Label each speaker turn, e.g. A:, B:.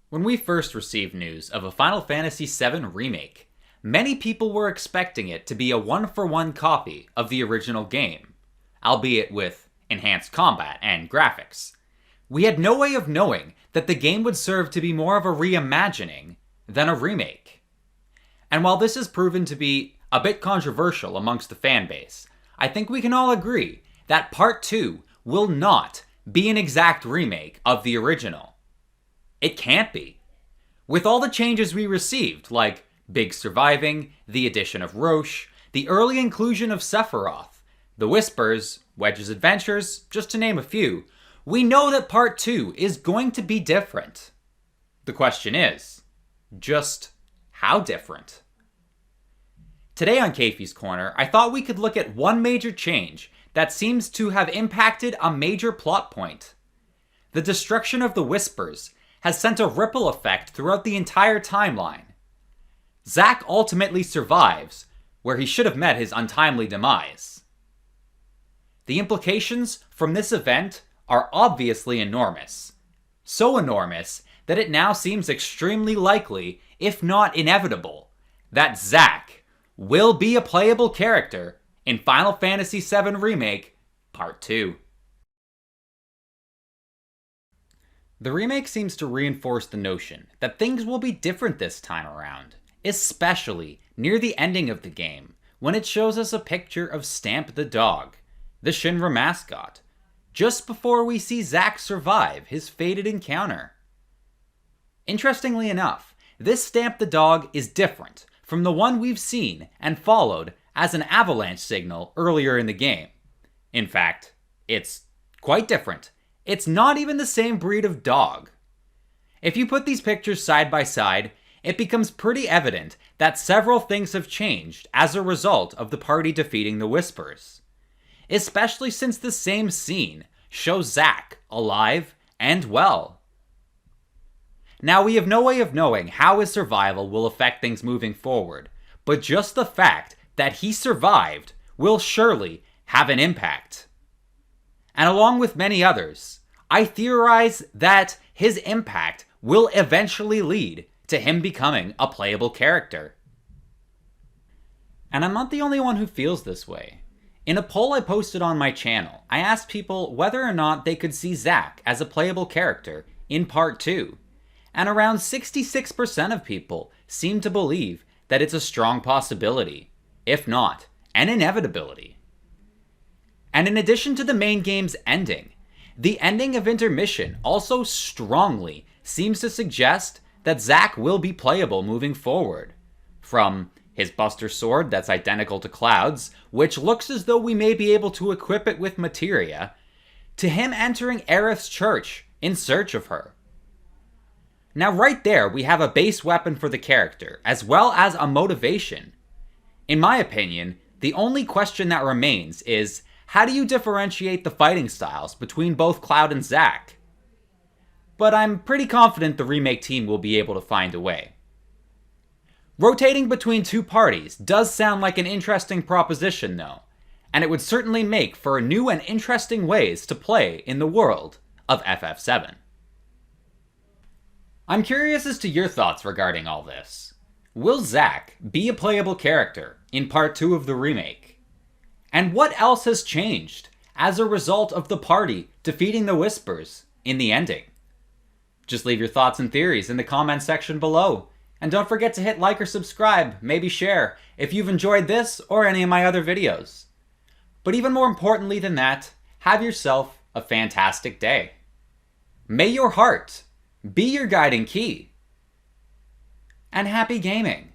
A: When we first received news of a Final Fantasy VII Remake, many people were expecting it to be a one-for-one copy of the original game, albeit with enhanced combat and graphics. We had no way of knowing that the game would serve to be more of a reimagining than a remake. And while this has proven to be a bit controversial amongst the fanbase, I think we can all agree that Part 2 will not be an exact remake of the original. It can't be. With all the changes we received, like Big surviving, the addition of Roche, the early inclusion of Sephiroth, the Whispers, Wedge's adventures, just to name a few, we know that Part 2 is going to be different. The question is, just how different? Today on Kayfie's Corner, I thought we could look at one major change that seems to have impacted a major plot point. The destruction of the Whispers has sent a ripple effect throughout the entire timeline. Zack ultimately survives, where he should have met his untimely demise. The implications from this event are obviously enormous. So enormous that it now seems extremely likely, if not inevitable, that Zack will be a playable character in Final Fantasy VII Remake Part 2. The remake seems to reinforce the notion that things will be different this time around, especially near the ending of the game, when it shows us a picture of Stamp the dog, the Shinra mascot, just before we see Zack survive his fated encounter. Interestingly enough, this Stamp the dog is different from the one we've seen and followed as an avalanche signal earlier in the game. In fact, it's quite different. It's not even the same breed of dog. If you put these pictures side by side, it becomes pretty evident that several things have changed as a result of the party defeating the Whispers. Especially since the same scene shows Zack alive and well. Now, we have no way of knowing how his survival will affect things moving forward, but just the fact that he survived will surely have an impact. And along with many others, I theorize that his impact will eventually lead to him becoming a playable character. And I'm not the only one who feels this way. In a poll I posted on my channel, I asked people whether or not they could see Zack as a playable character in Part 2, and around 66% of people seem to believe that it's a strong possibility, if not an inevitability. And in addition to the main game's ending, the ending of Intermission also strongly seems to suggest that Zack will be playable moving forward. From his Buster Sword that's identical to Cloud's, which looks as though we may be able to equip it with materia, to him entering Aerith's church in search of her. Now right there we have a base weapon for the character, as well as a motivation. In my opinion, the only question that remains is, how do you differentiate the fighting styles between both Cloud and Zack? But I'm pretty confident the remake team will be able to find a way. Rotating between two parties does sound like an interesting proposition though, and it would certainly make for new and interesting ways to play in the world of FF7. I'm curious as to your thoughts regarding all this. Will Zack be a playable character in Part 2 of the remake? And what else has changed as a result of the party defeating the Whispers in the ending? Just leave your thoughts and theories in the comment section below. And don't forget to hit like or subscribe, maybe share, if you've enjoyed this or any of my other videos. But even more importantly than that, have yourself a fantastic day. May your heart be your guiding key. And happy gaming!